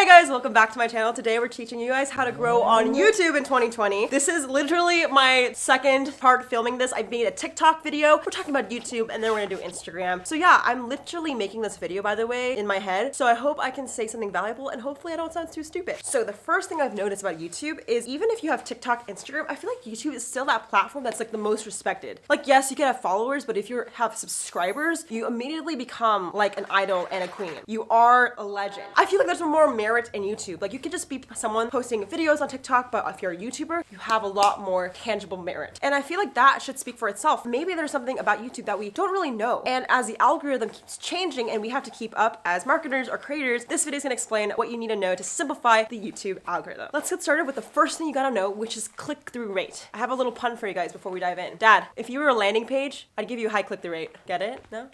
Hey guys, welcome back to my channel. Today we're teaching you guys how to grow on YouTube in 2020. This is literally my second part filming this. I made a TikTok video. We're talking about YouTube and then we're gonna do Instagram. So yeah, I'm literally making this video, by the way, in my head. So I hope I can say something valuable and hopefully I don't sound too stupid. So the first thing I've noticed about YouTube is even if you have TikTok, Instagram, I feel like YouTube is still that platform that's like the most respected. Like yes, you can have followers, but if you have subscribers, you immediately become like an idol and a queen. You are a legend. I feel like there's more merit in YouTube. Like you could just be someone posting videos on TikTok, but if you're a YouTuber, you have a lot more tangible merit. And I feel like that should speak for itself. Maybe there's something about YouTube that we don't really know. And as the algorithm keeps changing and we have to keep up as marketers or creators, this video is gonna explain what you need to know to simplify the YouTube algorithm. Let's get started with the first thing you gotta know, which is click-through rate. I have a little pun for you guys before we dive in. Dad, if you were a landing page, I'd give you a high click-through rate. Get it? No?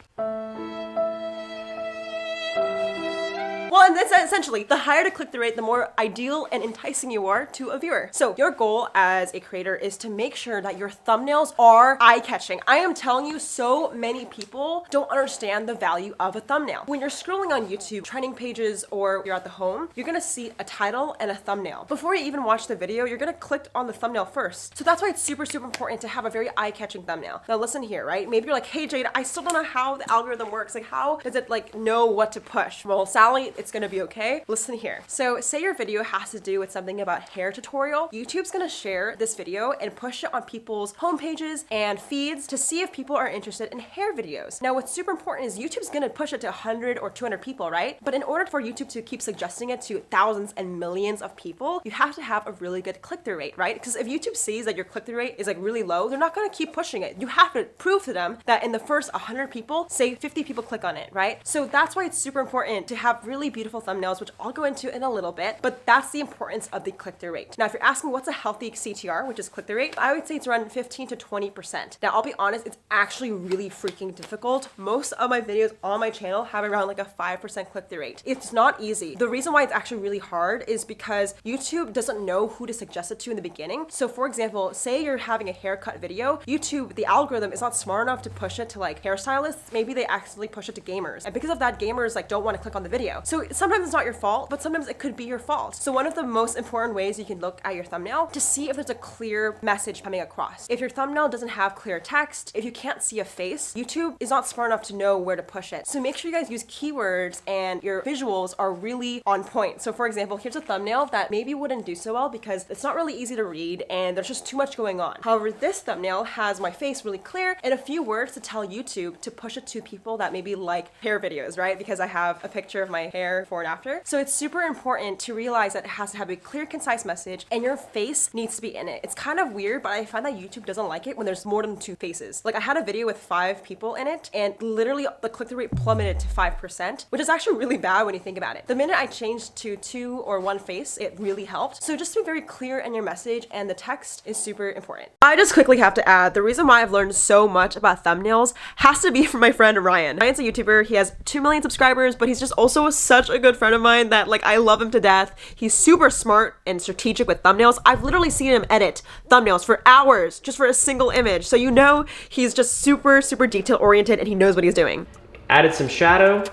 Well, and that's essentially, the higher the click-through rate, the more ideal and enticing you are to a viewer. So your goal as a creator is to make sure that your thumbnails are eye-catching. I am telling you, so many people don't understand the value of a thumbnail. When you're scrolling on YouTube, trending pages, or you're at the home, you're gonna see a title and a thumbnail. Before you even watch the video, you're gonna click on the thumbnail first. So that's why it's super, super important to have a very eye-catching thumbnail. Now listen here, right? Maybe you're like, hey Jade, I still don't know how the algorithm works. Like how does it like know what to push? Well, Sally, it's gonna be okay. Listen here. So say your video has to do with something about hair tutorial. YouTube's gonna share this video and push it on people's homepages and feeds to see if people are interested in hair videos. Now what's super important is YouTube's gonna push it to 100 or 200 people, right? But in order for YouTube to keep suggesting it to thousands and millions of people, you have to have a really good click-through rate, right? Because if YouTube sees that your click-through rate is like really low, they're not gonna keep pushing it. You have to prove to them that in the first 100 people, say 50 people click on it, right? So that's why it's super important to have really beautiful thumbnails, which I'll go into in a little bit, but that's the importance of the click-through rate. Now, if you're asking what's a healthy CTR, which is click-through rate, I would say it's around 15 to 20%. Now, I'll be honest, it's actually really freaking difficult. Most of my videos on my channel have around like a 5% click-through rate. It's not easy. The reason why it's actually really hard is because YouTube doesn't know who to suggest it to in the beginning. So for example, say you're having a haircut video, YouTube, the algorithm is not smart enough to push it to like hairstylists. Maybe they accidentally push it to gamers. And because of that, gamers like don't want to click on the video. So sometimes it's not your fault, but sometimes it could be your fault. So one of the most important ways you can look at your thumbnail to see if there's a clear message coming across. If your thumbnail doesn't have clear text, if you can't see a face, YouTube is not smart enough to know where to push it. So make sure you guys use keywords and your visuals are really on point. So for example, here's a thumbnail that maybe wouldn't do so well because it's not really easy to read and there's just too much going on. However, this thumbnail has my face really clear and a few words to tell YouTube to push it to people that maybe like hair videos, right? Because I have a picture of my hair before and after. So it's super important to realize that it has to have a clear, concise message and your face needs to be in it. It's kind of weird, but I find that YouTube doesn't like it when there's more than 2 faces. Like I had a video with 5 people in it and literally the click-through rate plummeted to 5%, which is actually really bad when you think about it. The minute I changed to 2 or 1 face, it really helped. So just be very clear in your message and the text is super important. I just quickly have to add, the reason why I've learned so much about thumbnails has to be from my friend Ryan. Ryan's a YouTuber. He has 2 million subscribers, but he's just also such a good friend of mine that like I love him to death. He's super smart and strategic with thumbnails. I've literally seen him edit thumbnails for hours just for a single image. So you know he's just super, super detail oriented and he knows what he's doing. Added some shadow.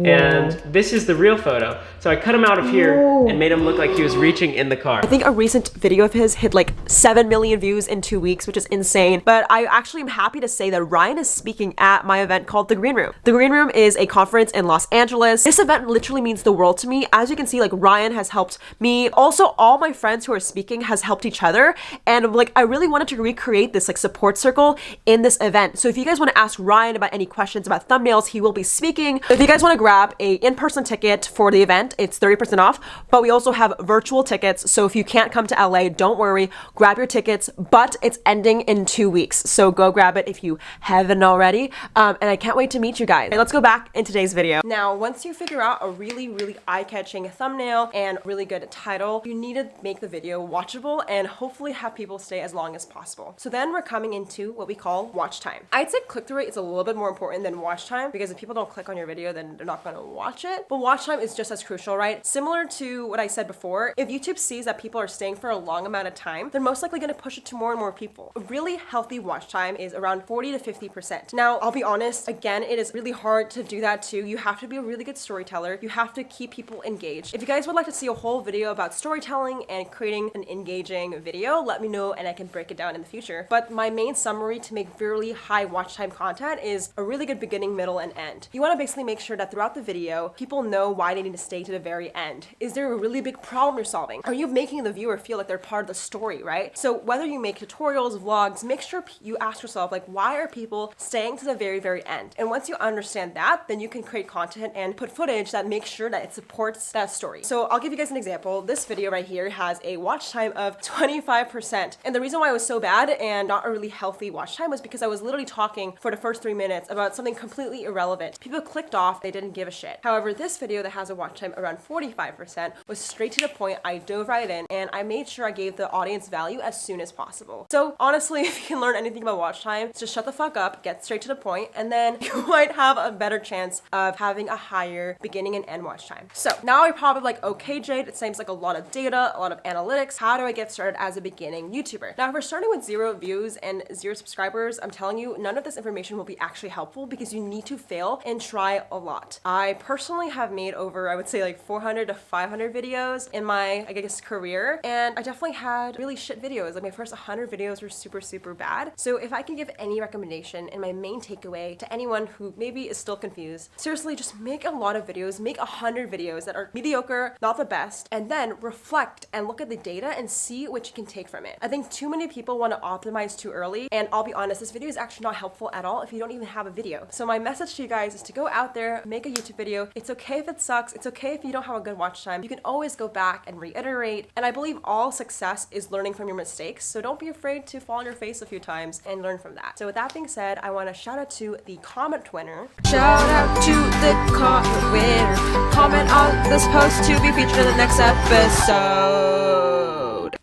And this is the real photo. So I cut him out of here and made him look like he was reaching in the car. I think a recent video of his hit like 7 million views in 2 weeks, which is insane. But I actually am happy to say that Ryan is speaking at my event called The Green Room. The Green Room is a conference in Los Angeles. This event literally means the world to me. As you can see, like Ryan has helped me. Also, all my friends who are speaking has helped each other. And like, I really wanted to recreate this like support circle in this event. So if you guys want to ask Ryan about any questions about thumbnails, he will be speaking. If you guys want to grab a in-person ticket for the event, it's 30% off, but we also have virtual tickets. So if you can't come to LA, don't worry, grab your tickets, but it's ending in 2 weeks. So go grab it if you haven't already. And I can't wait to meet you guys. Okay, let's go back in today's video. Now, once you figure out a really, really eye-catching thumbnail and really good title, you need to make the video watchable and hopefully have people stay as long as possible. So then we're coming into what we call watch time. I'd say click-through rate is a little bit more important than watch time because if people don't click on your video, then they're not gonna watch it. But watch time is just as crucial. social, right? Similar to what I said before, if YouTube sees that people are staying for a long amount of time, they're most likely going to push it to more and more people. A really healthy watch time is around 40 to 50%. Now, I'll be honest, again, it is really hard to do that too. You have to be a really good storyteller. You have to keep people engaged. If you guys would like to see a whole video about storytelling and creating an engaging video, let me know and I can break it down in the future. But my main summary to make really high watch time content is a really good beginning, middle, and end. You want to basically make sure that throughout the video, people know why they need to stay to the very end. Is there a really big problem you're solving? Are you making the viewer feel like they're part of the story, right? So whether you make tutorials, vlogs, make sure you ask yourself, like, why are people staying to the very, very end? And once you understand that, then you can create content and put footage that makes sure that it supports that story. So I'll give you guys an example. This video right here has a watch time of 25%. And the reason why it was so bad and not a really healthy watch time was because I was literally talking for the first 3 minutes about something completely irrelevant. People clicked off, they didn't give a shit. However, this video that has a watch time around 45% was straight to the point. I dove right in and I made sure I gave the audience value as soon as possible. So honestly, if you can learn anything about watch time, just shut the fuck up, get straight to the point, and then you might have a better chance of having a higher beginning and end watch time. So now you're probably like, okay, Jade, it seems like a lot of data, a lot of analytics. How do I get started as a beginning YouTuber? Now, if we're starting with 0 views and 0 subscribers, I'm telling you, none of this information will be actually helpful because you need to fail and try a lot. I personally have made over, I would say like 400 to 500 videos in my, I guess, career. And I definitely had really shit videos. Like my first 100 videos were super, super bad. So if I can give any recommendation and my main takeaway to anyone who maybe is still confused, seriously, just make a lot of videos, make 100 videos that are mediocre, not the best, and then reflect and look at the data and see what you can take from it. I think too many people want to optimize too early. And I'll be honest, this video is actually not helpful at all if you don't even have a video. So my message to you guys is to go out there, make a YouTube video. It's okay if it sucks. It's okay if you don't have a good watch time. You can always go back and reiterate. And I believe all success is learning from your mistakes. So don't be afraid to fall on your face a few times and learn from that. So with that being said, I want to shout out to the comment winner. Shout out to the comment winner. Comment on this post to be featured in the next episode.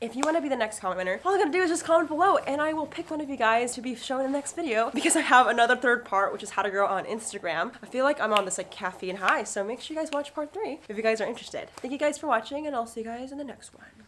If you want to be the next comment winner, all you gotta do is just comment below and I will pick one of you guys to be shown in the next video because I have another third part, which is how to grow on Instagram. I feel like I'm on this like caffeine high, so make sure you guys watch part 3 if you guys are interested. Thank you guys for watching and I'll see you guys in the next one.